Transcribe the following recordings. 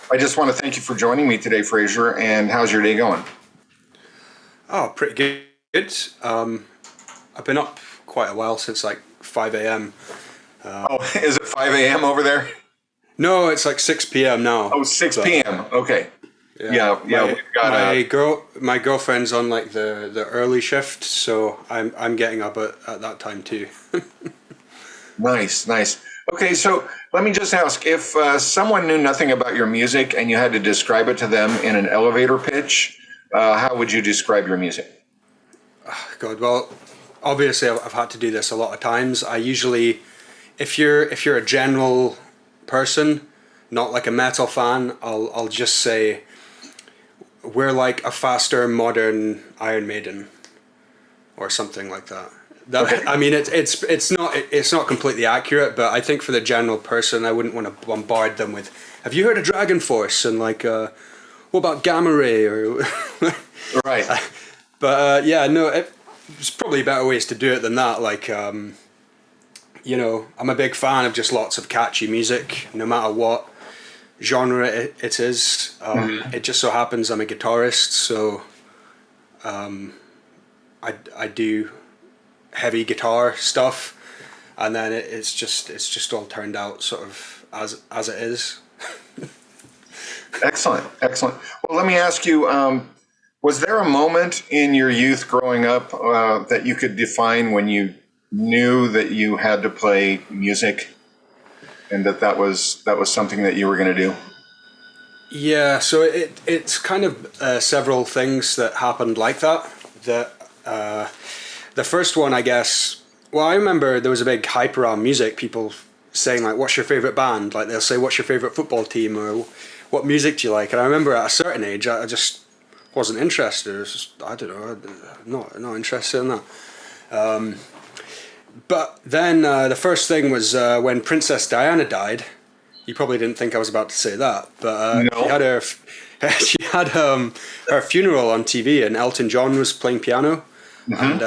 I just want to thank you for joining me today, Fraser. And how's your day going? Oh, pretty good. I've been up quite a while, since like 5 a.m. Oh, is it 5 a.m. over there? No, it's like 6 p.m. now. Oh, 6 but, p.m. Okay. Yeah. We've got my girlfriend's on like the early shift, so I'm getting up at that time too. Nice. Okay, so let me just ask, if someone knew nothing about your music and you had to describe it to them in an elevator pitch, how would you describe your music? God, well, obviously I've had to do this a lot of times. I usually, if you're a general person, not like a metal fan, I'll just say we're like a faster modern Iron Maiden or something like that. Okay. I mean, it's not completely accurate, but I think for the general person, I wouldn't want to bombard them with, "Have you heard of DragonForce?" and like, "What about Gamma Ray?" or Right. But yeah, no, there's probably better ways to do it than that. Like, you know, I'm a big fan of just lots of catchy music, no matter what genre it is. It just so happens I'm a guitarist, so I do heavy guitar stuff, and then it's just all turned out sort of as it is. Excellent. Well, let me ask you, was there a moment in your youth growing up that you could define when you knew that you had to play music and that was something that you were going to do? Yeah, so it's kind of several things that happened like that. The first one, I guess, well, I remember there was a big hype around music, people saying like, "What's your favorite band?" Like they'll say, "What's your favorite football team?" or "What music do you like?" And I remember at a certain age, I just wasn't interested. It was just, I don't know, not interested in that. But then the first thing was when Princess Diana died. You probably didn't think I was about to say that, but No. she had her funeral on TV, and Elton John was playing piano, and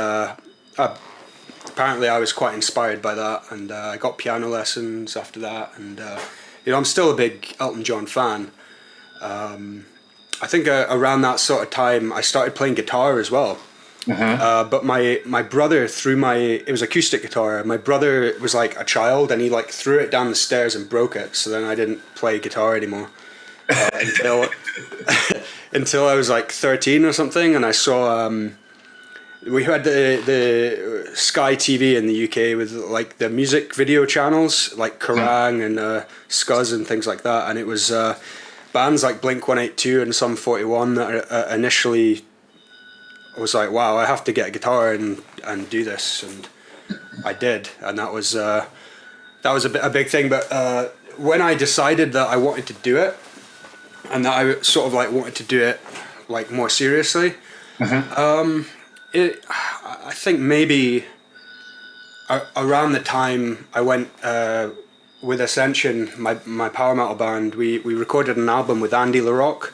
apparently I was quite inspired by that, and I got piano lessons after that, and you know, I'm still a big Elton John fan. I think around that sort of time I started playing guitar as well. But my brother it was acoustic guitar. My brother was like a child, and he like threw it down the stairs and broke it. So then I didn't play guitar anymore until until I was like 13 or something. And I saw we had the Sky TV in the UK with like the music video channels like Kerrang and Scuzz and things like that. And it was bands like Blink-182 and Sum 41 that initially. I was like, wow, I have to get a guitar and do this, and I did, and that was a big thing. But when I decided that I wanted to do it, and that I sort of like wanted to do it like more seriously, I think maybe around the time I went with Ascension, my power metal band, we recorded an album with Andy LaRocque.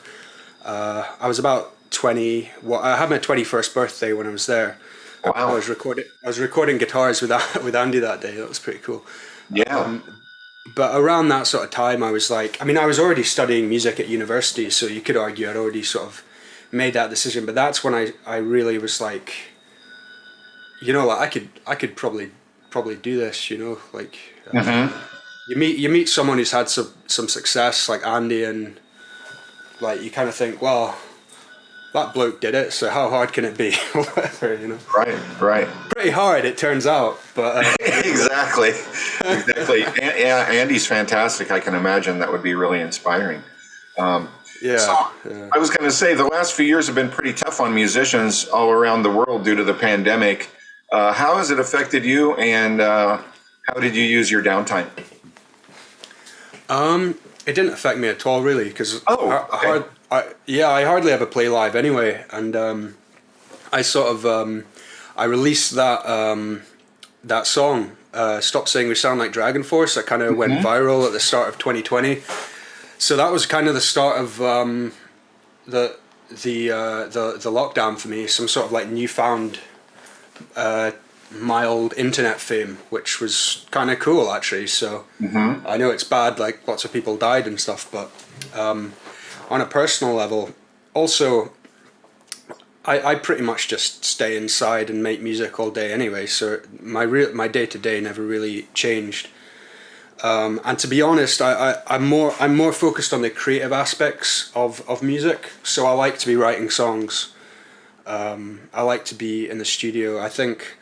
I was about 20. Well, I had my 21st birthday when I was there. Wow. I was recording guitars with Andy that day. That was pretty cool. Yeah. But around that sort of time, I was like, I mean, I was already studying music at university, so you could argue I'd already sort of made that decision. But that's when I really was like, you know, like I could probably do this. You know, like you meet someone who's had some success like Andy, and like you kind of think, well, that bloke did it, so how hard can it be? Whatever, you know. Right. Pretty hard, it turns out, but Exactly. Yeah, Andy's fantastic. I can imagine that would be really inspiring. yeah. I was going to say the last few years have been pretty tough on musicians all around the world due to the pandemic. How has it affected you, and how did you use your downtime? It didn't affect me at all, really, because Okay. I hardly ever play live anyway, and I sort of I released that song, "Stop Saying We Sound Like DragonForce." That kind of went viral at the start of 2020. So that was kind of the start of the lockdown for me. Some sort of like newfound mild internet fame, which was kind of cool actually. So I know it's bad, like lots of people died and stuff, but On a personal level, also, I pretty much just stay inside and make music all day anyway. So my day to day never really changed. And to be honest, I'm more focused on the creative aspects of music. So I like to be writing songs. I like to be in the studio. I think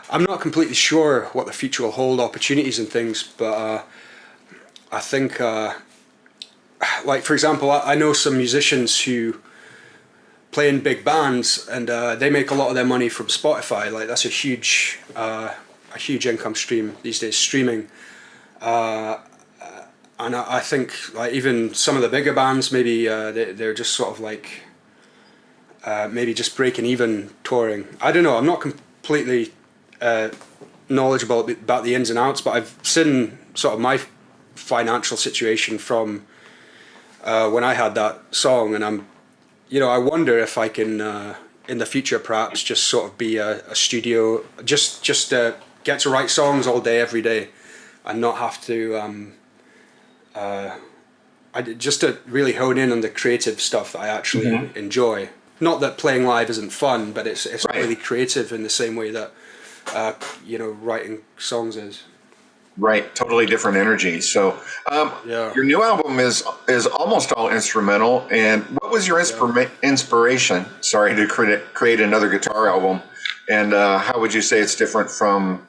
I'm not completely sure what the future will hold, opportunities and things, but I think, like for example, I know some musicians who play in big bands, and they make a lot of their money from Spotify. Like that's a huge income stream these days, streaming. And I think like even some of the bigger bands, maybe they're just sort of like maybe just breaking even touring. I don't know. I'm not completely knowledgeable about the ins and outs, but I've seen sort of my financial situation from when I had that song, and I wonder if I can in the future perhaps just sort of be a studio, just get to write songs all day every day, and not have to just to really hone in on the creative stuff that I actually enjoy. Not that playing live isn't fun, but it's not really creative in the same way that writing songs is. Right, totally different energy. So, your new album is almost all instrumental. And what was your inspiration? Sorry, to create another guitar album. And how would you say it's different from,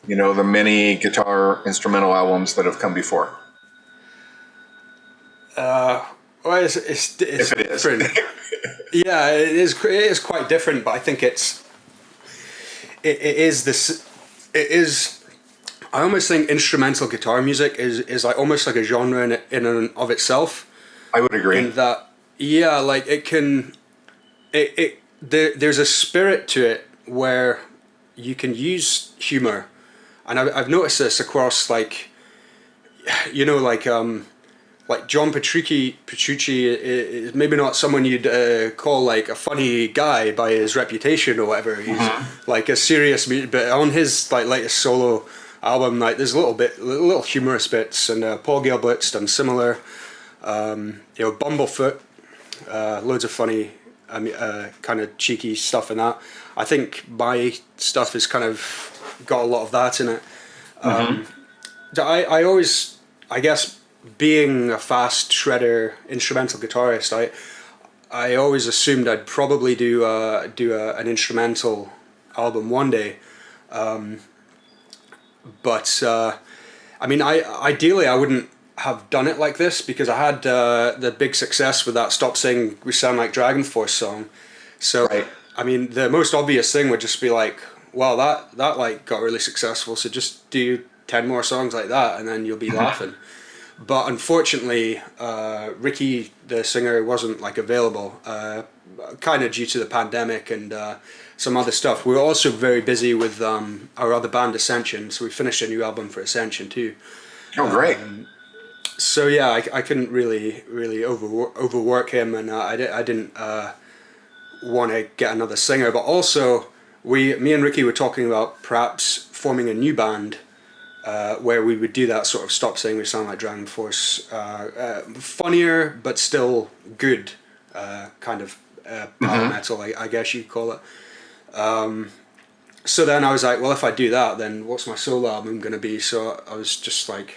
the many guitar instrumental albums that have come before? Well, it's different. Yeah, it is quite different, but I think it is. I almost think instrumental guitar music is like almost like a genre in and of itself. I would agree. In that, yeah, like there's a spirit to it where you can use humor, and I've noticed this across like John Petrucci is maybe not someone you'd call like a funny guy by his reputation or whatever. He's like a serious, but on his like latest solo album, like there's little humorous bits, and Paul Gilbert's done similar. Bumblefoot, loads of funny, kind of cheeky stuff in that. I think my stuff has kind of got a lot of that in it. I always, I guess, being a fast shredder instrumental guitarist, I always assumed I'd probably do an instrumental album one day. But I mean, ideally I wouldn't have done it like this, because I had the big success with that "Stop Saying We Sound Like DragonForce" song. So I mean, the most obvious thing would just be like, well, that like got really successful, so just do 10 more songs like that, and then you'll be laughing. But unfortunately, Ricky, the singer, wasn't like available, kind of due to the pandemic and some other stuff. We were also very busy with our other band, Ascension, so we finished a new album for Ascension too. Oh, great! So yeah, I couldn't really overwork him, and I didn't want to get another singer. But also, me and Ricky were talking about perhaps forming a new band. Where we would do that sort of "Stop Saying We Sound Like DragonForce," funnier but still good kind of power metal, I guess you'd call it. So then I was like, well, if I do that, then what's my solo album going to be? So I was just like,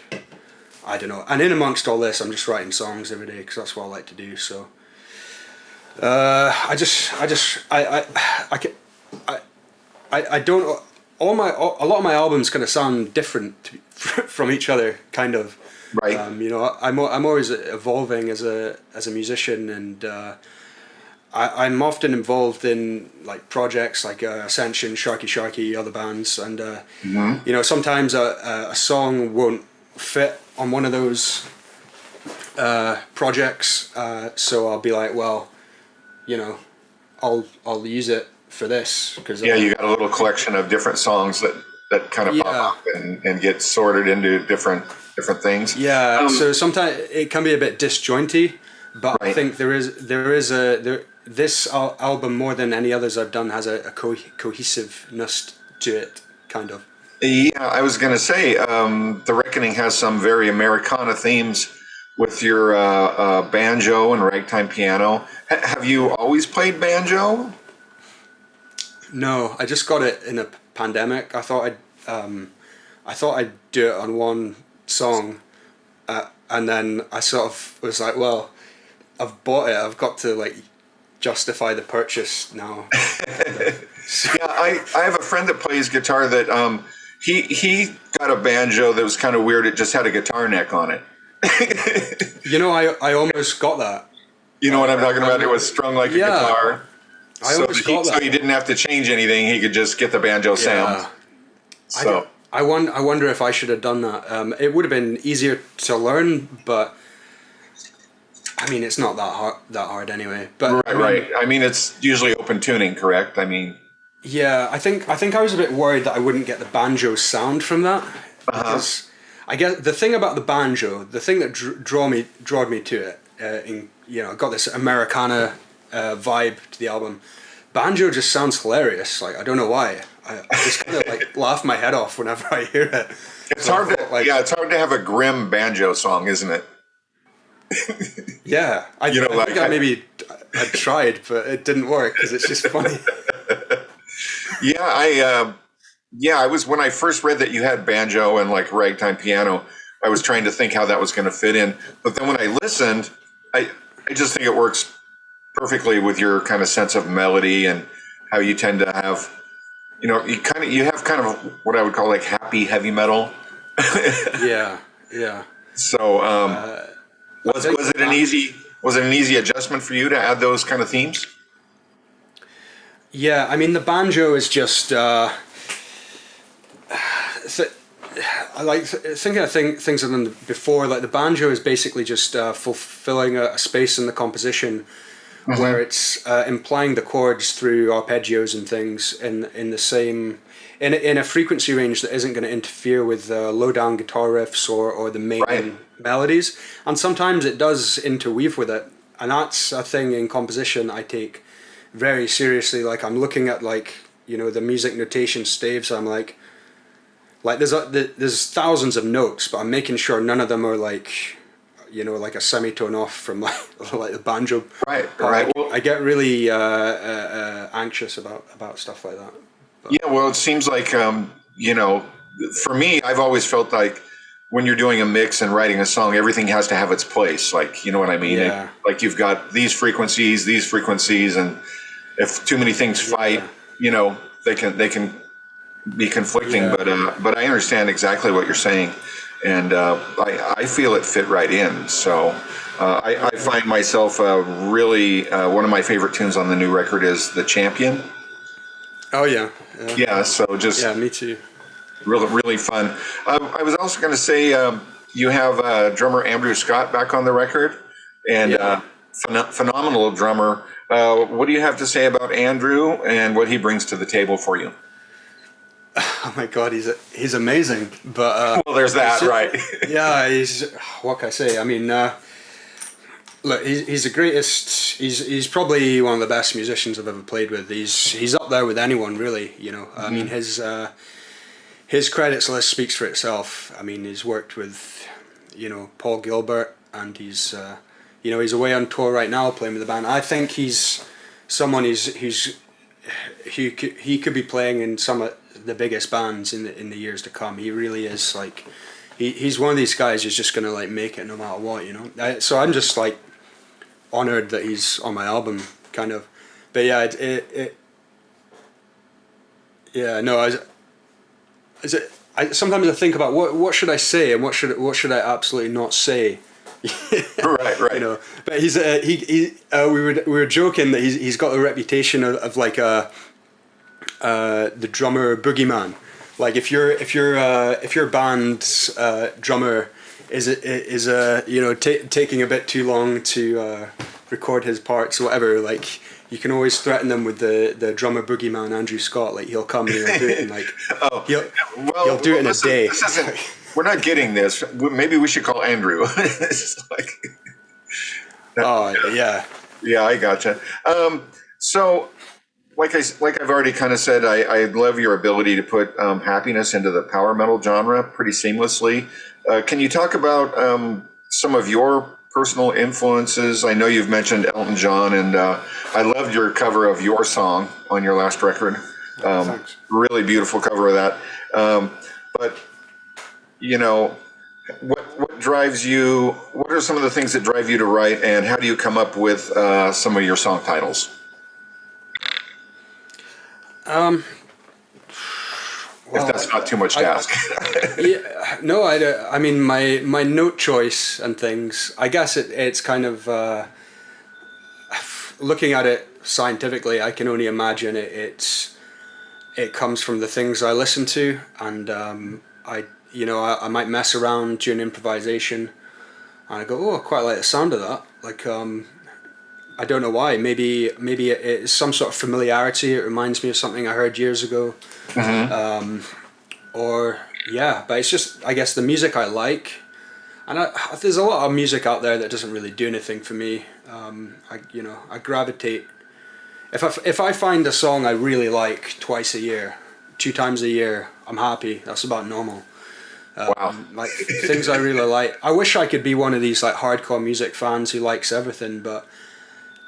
I don't know. And in amongst all this, I'm just writing songs every day because that's what I like to do. So I don't. A lot of my albums kind of sound different from each other, kind of. Right. I'm always evolving as a musician, and I'm often involved in like projects like Ascension, Sharky, other bands, and sometimes a song won't fit on one of those projects, so I'll be like, well, I'll use it for this, because you got a little collection of different songs that kind of pop up and get sorted into different things. So sometimes it can be a bit disjointy, but I think this album, more than any others I've done, has a cohesiveness to it, kind of. Yeah, I was going to say, The Reckoning has some very Americana themes, with your banjo and ragtime piano. Have you always played banjo? No, I just got it in a pandemic. I thought I'd do it on one song, and then I sort of was like, well, I've bought it. I've got to like justify the purchase now. Yeah, I have a friend that plays guitar that he got a banjo that was kind of weird. It just had a guitar neck on it. You know, I almost got that. You know what I'm talking about? It was strung like a guitar. I almost got that. So he didn't have to change anything. He could just get the banjo sound. So I wonder if I should have done that. It would have been easier to learn, but I mean, it's not that hard anyway. But right. I mean, it's usually open tuning, correct? I mean, yeah. I think I was a bit worried that I wouldn't get the banjo sound from that, because I guess the thing about the banjo, the thing that drawed me to it, I got this Americana vibe to the album. Banjo just sounds hilarious. Like, I don't know why. I just kind of like laugh my head off whenever I hear it. It's hard to have a grim banjo song, isn't it? Yeah, I tried, but it didn't work because it's just funny. I was, when I first read that you had banjo and like ragtime piano, I was trying to think how that was going to fit in. But then when I listened, I just think it works perfectly with your kind of sense of melody and how you tend to have, you have kind of what I would call like happy heavy metal. Yeah. So was it an easy adjustment for you to add those kind of themes? Yeah, I mean, the banjo is just I like thinking of things of them before. Like, the banjo is basically just fulfilling a space in the composition where it's implying the chords through arpeggios and things in the same in a frequency range that isn't going to interfere with low down guitar riffs or the main melodies. And sometimes it does interweave with it, and that's a thing in composition I take very seriously. Like, I'm looking at the music notation staves. I'm like there's thousands of notes, but I'm making sure none of them are like a semitone off from like the banjo. Right. Well, I get really anxious about stuff like that. But. Yeah, well, it seems like for me, I've always felt like when you're doing a mix and writing a song, everything has to have its place. Like, you know what I mean? Yeah. Like, you've got these frequencies, and if too many things fight, they can be conflicting. Yeah. But I understand exactly what you're saying, and I feel it fit right in. So I find myself really one of my favorite tunes on the new record is "The Champion." Oh yeah. Yeah. So just me too. Really fun. I was also going to say you have drummer Andrew Scott back on the record, and phenomenal drummer. What do you have to say about Andrew and what he brings to the table for you? Oh my God, he's amazing. But well, there's that, right? Yeah, what can I say? I mean, look, he's the greatest. He's probably one of the best musicians I've ever played with. He's up there with anyone, really. I mean, his credits list speaks for itself. I mean, he's worked with Paul Gilbert, and he's away on tour right now playing with the band. I think he's someone he could be playing in some of the biggest bands in the years to come. He really is like he's one of these guys who's just gonna like make it no matter what. So I'm just like honored that he's on my album, kind of. But yeah, sometimes I think about what should I say and what should I absolutely not say. Right. But we were joking that he's got a reputation of like the drummer boogeyman. Like, if your band's drummer is taking a bit too long to record his parts or whatever, like, you can always threaten them with the drummer boogeyman Andrew Scott. Like, he'll come and he'll do it in like he'll do it in a day. We're not getting this. Maybe we should call Andrew. It's like, yeah, I gotcha. So, like I've already kind of said, I love your ability to put happiness into the power metal genre pretty seamlessly. Can you talk about some of your personal influences? I know you've mentioned Elton John, and I loved your cover of Your Song on your last record. Thanks. Really beautiful cover of that. But you know, what drives you? What are some of the things that drive you to write, and how do you come up with some of your song titles? Well, if that's not too much to ask. Yeah, no, I don't. I mean, my note choice and things. I guess it's kind of looking at it scientifically. I can only imagine it comes from the things I listen to, and I might mess around during improvisation, and I go, oh, I quite like the sound of that. Like I don't know why. Maybe it's some sort of familiarity. It reminds me of something I heard years ago. Mm-hmm. But it's just, I guess, the music I like, and there's a lot of music out there that doesn't really do anything for me. I gravitate. If I find a song I really like twice a year, 2 times a year, I'm happy. That's about normal. Wow. Like things I really like. I wish I could be one of these like hardcore music fans who likes everything, but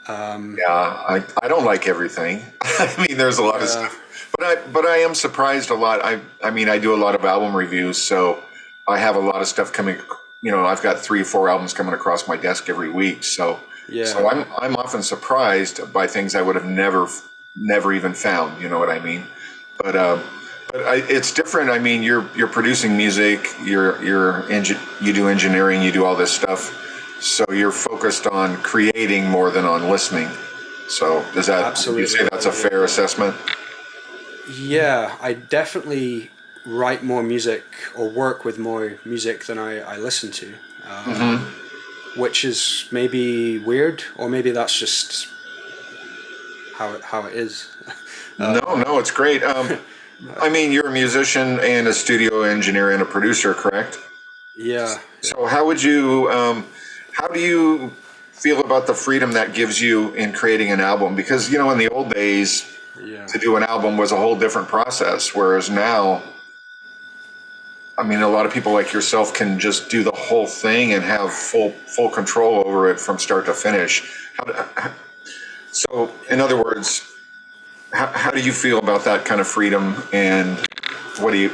I don't like everything. I mean, there's a lot of stuff, but I am surprised a lot. I mean, I do a lot of album reviews, so I have a lot of stuff coming. I've got 3 or 4 albums coming across my desk every week, so I'm often surprised by things I would have never even found. You know what I mean? But it's different. I mean, you're producing music, you do engineering, you do all this stuff. So you're focused on creating more than on listening. So would you say that's a fair assessment? Yeah, I definitely write more music or work with more music than I listen to, which is maybe weird, or maybe that's just how it is. No, it's great. I mean, you're a musician and a studio engineer and a producer, correct? Yeah. So how do you feel about the freedom that gives you in creating an album? Because, in the old days, to do an album was a whole different process, whereas now, I mean, a lot of people like yourself can just do the whole thing and have full control over it from start to finish. So, in other words, how do you feel about that kind of freedom, and what do you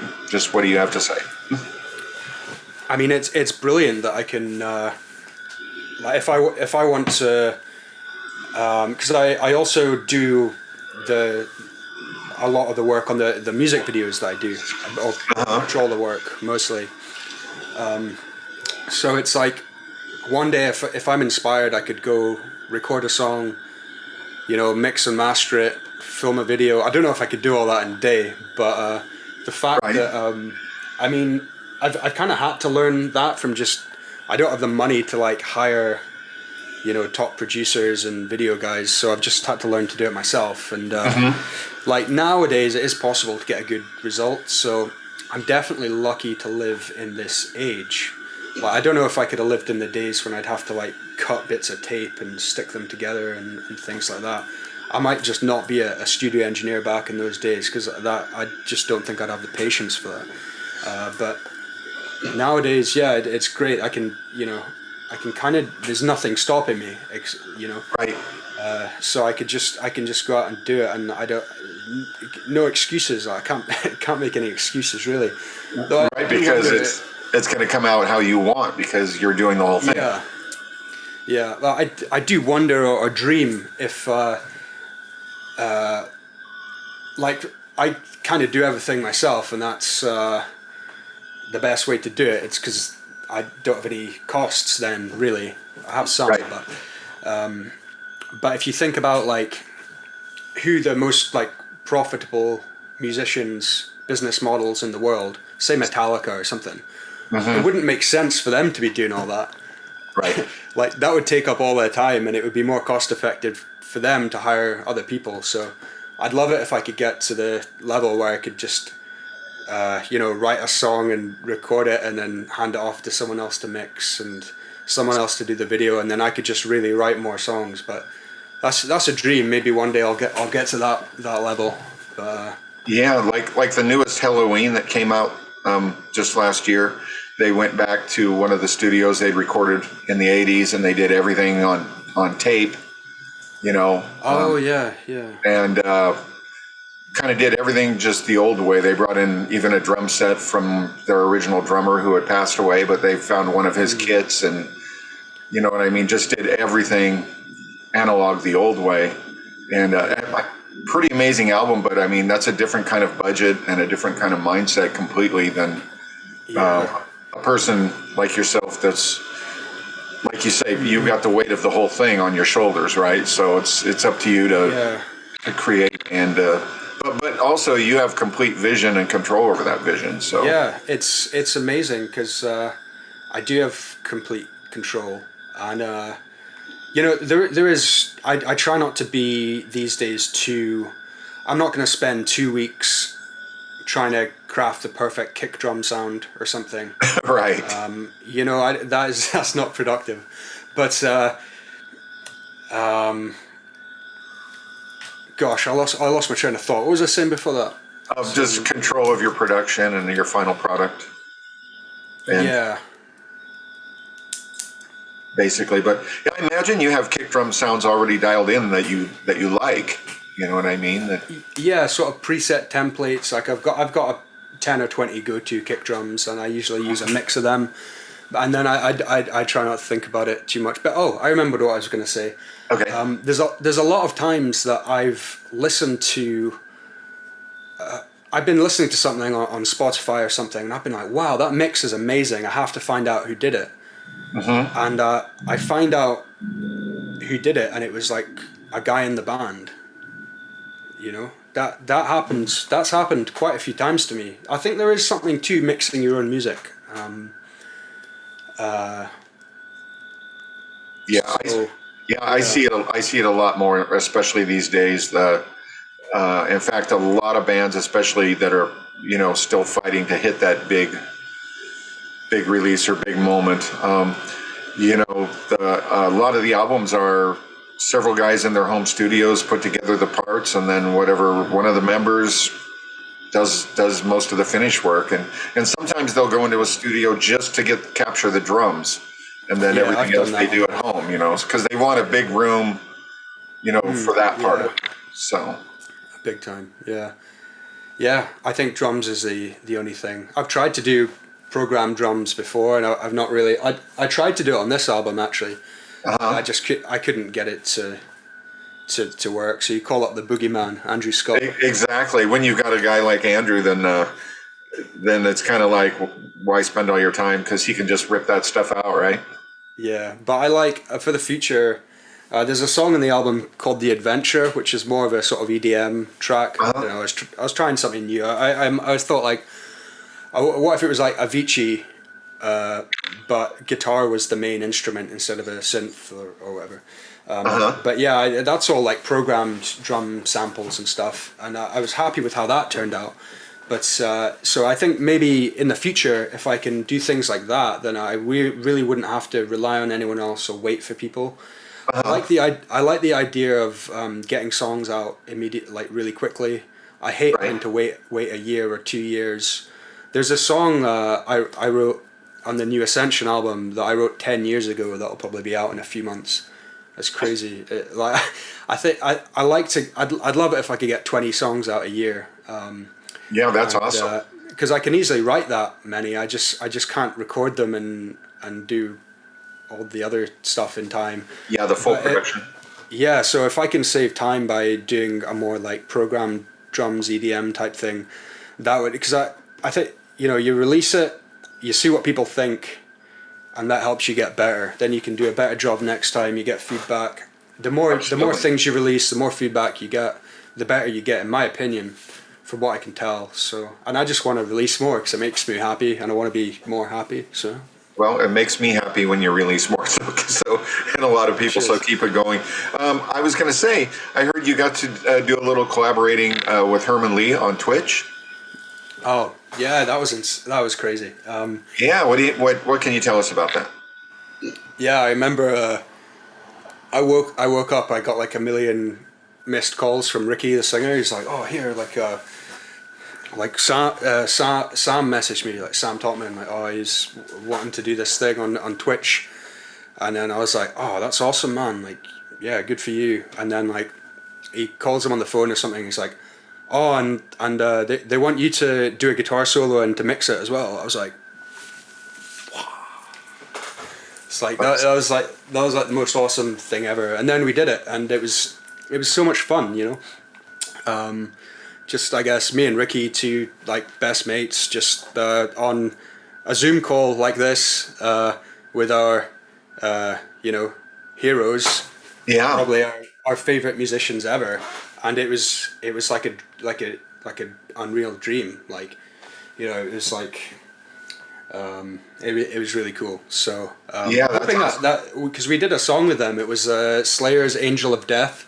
have to say? I mean, it's brilliant that I can. If I want to, because I also do a lot of the work on the music videos that I do, or control the work mostly. So it's like one day if I'm inspired, I could go record a song, mix and master it, film a video. I don't know if I could do all that in a day, but the fact that I mean, I've kind of had to learn that from just. I don't have the money to like hire, top producers and video guys, so I've just had to learn to do it myself. And like nowadays, it is possible to get a good result. So I'm definitely lucky to live in this age. Like I don't know if I could have lived in the days when I'd have to like cut bits of tape and stick them together and things like that. I might just not be a studio engineer back in those days, because I just don't think I'd have the patience for that. But nowadays, it's great. I can kind of, there's nothing stopping me, Right. So I can just go out and do it, and no excuses. I can't make any excuses really. Right, because it's going to come out how you want, because you're doing the whole thing. Yeah. Well, I do wonder or dream if like I kind of do everything myself, and that's the best way to do it. It's because I don't have any costs then, really. I have some, but if you think about like who the most like profitable musicians, business models in the world, say Metallica or something, it wouldn't make sense for them to be doing all that. Right. Like that would take up all their time, and it would be more cost effective for them to hire other people. So I'd love it if I could get to the level where I could just write a song and record it and then hand it off to someone else to mix and someone else to do the video, and then I could just really write more songs. But that's a dream. Maybe one day I'll get to that level. Yeah, like the newest Halloween that came out just last year. they went back to one of the studios they'd recorded in the 80s, and they did everything on tape, you know. Oh, yeah, yeah. And kind of did everything just the old way. They brought in even a drum set from their original drummer who had passed away, but they found one of his kits, and you know what I mean? Just did everything analog the old way. And pretty amazing album, but I mean, that's a different kind of budget and a different kind of mindset completely than a person like yourself that's, like you say, you've got the weight of the whole thing on your shoulders, right? So it's up to you to create, and but also you have complete vision and control over that vision. So yeah, it's amazing because I do have complete control, and you know, there is. I try not to be these days too. I'm not going to spend 2 weeks trying to craft the perfect kick drum sound or something. Right. You know, that's not productive. But gosh, I lost my train of thought. What was I saying before that? Of just control of your production and your final product. And yeah. Basically, but yeah, I imagine you have kick drum sounds already dialed in that you like. You know what I mean? Yeah, sort of preset templates. Like I've got a 10 or 20 go-to kick drums, and I usually use a mix of them. And then I try not to think about it too much. But I remembered what I was going to say. Okay. There's a lot of times that I've listened to. I've been listening to something on Spotify or something, and I've been like, "Wow, that mix is amazing. I have to find out who did it." Mm-hmm. And I find out who did it, and it was like a guy in the band. You know, that happens. That's happened quite a few times to me. I think there is something to mixing your own music. I see it. I see it a lot more, especially these days. In fact, a lot of bands, especially that are still fighting to hit that big release or big moment. A lot of the albums are several guys in their home studios put together the parts, and then whatever one of the members does most of the finish work, and sometimes they'll go into a studio just to capture the drums, and then everything else they do at home, because they want a big room, for that part of it. So big time, yeah. I think drums is the only thing. I've tried to do programmed drums before, and I've not really. I tried to do it on this album actually. I couldn't get it to work. So you call up the boogeyman, Andrew Scott. Exactly. When you've got a guy like Andrew, then it's kind of like, why spend all your time? Because he can just rip that stuff out, right? Yeah, but I like for the future. There's a song in the album called "The Adventure," which is more of a sort of EDM track. I was trying something new. I thought like, what if it was like Avicii, but guitar was the main instrument instead of a synth or whatever. But yeah, that's all like programmed drum samples and stuff, and I was happy with how that turned out. But so I think maybe in the future, if I can do things like that, then I really wouldn't have to rely on anyone else or wait for people. I like the idea of getting songs out immediately, like really quickly. I hate having to wait a year or 2 years. There's a song I wrote on the new Ascension album that I wrote 10 years ago that'll probably be out in a few months. That's crazy. I'd love it if I could get 20 songs out a year. Yeah, that's awesome. Because I can easily write that many. I just can't record them and do all the other stuff in time. Yeah, the full production. So if I can save time by doing a more like programmed drums EDM type thing, that would, because I think you release it, you see what people think, and that helps you get better. Then you can do a better job next time. You get feedback. The more things you release, the more feedback you get, the better you get, in my opinion, from what I can tell. So, and I just want to release more because it makes me happy, and I want to be more happy. So. Well, it makes me happy when you release more, so and a lot of people. Cheers. So keep it going. I was going to say, I heard you got to do a little collaborating with Herman Li on Twitch. Oh yeah, that was crazy. Yeah, what can you tell us about that? Yeah, I remember. I woke up. I got like a million missed calls from Ricky, the singer. He's like, "Oh, here, like, like Sam messaged me, like Sam Topman, like, oh, he's wanting to do this thing on Twitch, and then I was like, oh, that's awesome, man, like, yeah, good for you. And then like he calls him on the phone or something, he's like, oh, and they want you to do a guitar solo and to mix it as well. I was like, it's like that was like the most awesome thing ever. And then we did it, and it was so much fun, you know. Just, I guess, me and Ricky, two like best mates, just on a Zoom call like this with our you know, heroes, probably our favorite musicians ever, and it was like a unreal dream, like, you know, it was like it was really cool. So hoping awesome. that because we did a song with them, it was Slayer's Angel of Death.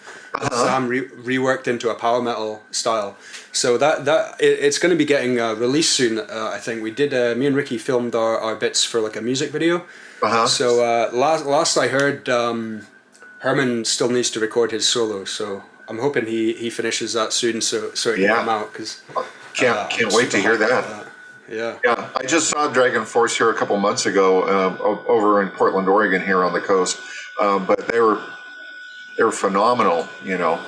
Sam reworked into a power metal style, so it's going to be getting released soon. I think we did. Me and Ricky filmed our bits for like a music video. So last I heard, Herman still needs to record his solo. So I'm hoping he finishes that soon, so it can come out. Cause can't wait to hear that. Yeah. I just saw DragonForce here a couple months ago over in Portland, Oregon, here on the coast. But they were phenomenal, you know.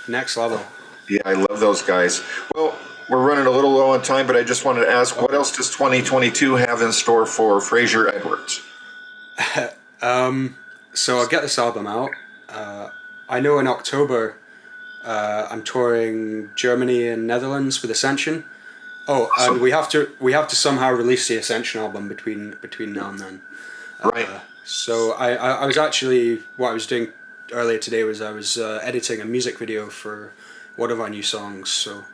Next level. Yeah, I love those guys. Well, we're running a little low on time, but I just wanted to ask, what else does 2022 have in store for Fraser Edwards? So I'll get this album out. I know in October I'm touring Germany and Netherlands with Ascension. Oh, awesome. And we have to somehow release the Ascension album between now and then. Right. So I was actually, what I was doing earlier today was I was editing a music video for one of our new songs. So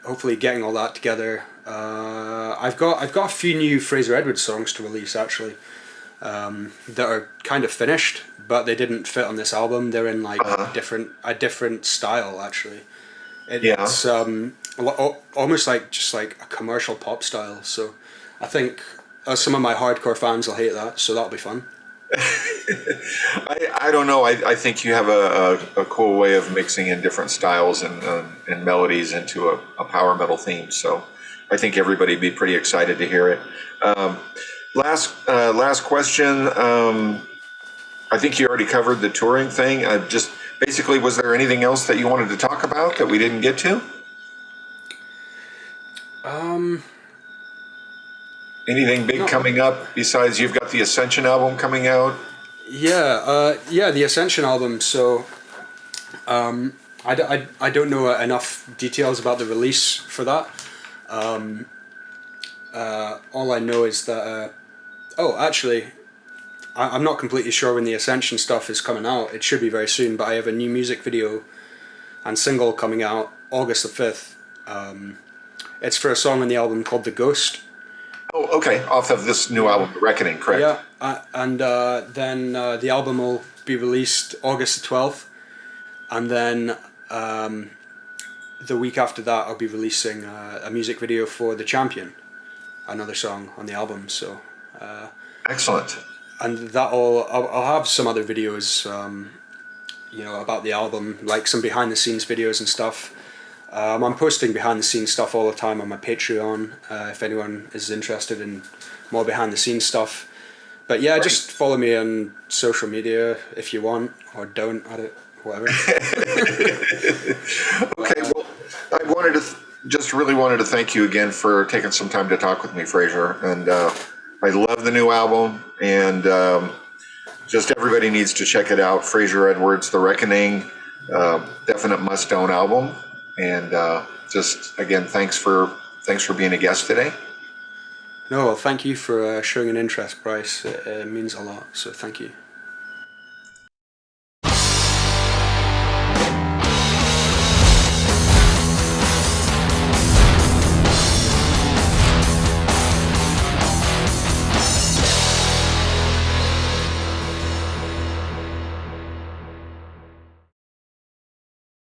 hopefully getting all that together. I've got a few new Fraser Edwards songs to release actually, that are kind of finished, but they didn't fit on this album. They're in like a different style actually. It's almost like just like a commercial pop style. So I think some of my hardcore fans will hate that, so that'll be fun. I don't know. I think you have a cool way of mixing in different styles and melodies into a power metal theme. So I think everybody would be pretty excited to hear it. Last question. I think you already covered the touring thing. Just basically, was there anything else that you wanted to talk about that we didn't get to? Anything big coming up besides you've got the Ascension album coming out? Yeah, the Ascension album. So I don't know enough details about the release for that. All I know is that actually I'm not completely sure when the Ascension stuff is coming out. It should be very soon, but I have a new music video and single coming out August the 5th. It's for a song on the album called The Ghost. Oh, okay. Off of this new album, Reckoning, correct? Yeah, and then the album will be released August the 12th, and then the week after that I'll be releasing a music video for The Champion, another song on the album. So excellent. And I'll have some other videos, you know, about the album, like some behind the scenes videos and stuff. I'm posting behind the scenes stuff all the time on my Patreon, if anyone is interested in more behind the scenes stuff. But yeah, just follow me on social media if you want, or don't, whatever. Okay, well, I really wanted to thank you again for taking some time to talk with me, Fraser. And I love the new album, and just everybody needs to check it out. Fraser Edwards, The Reckoning, definite must-own album. And just again, thanks for being a guest today. No, well, thank you for showing an interest, Bryce. It means a lot. So thank you.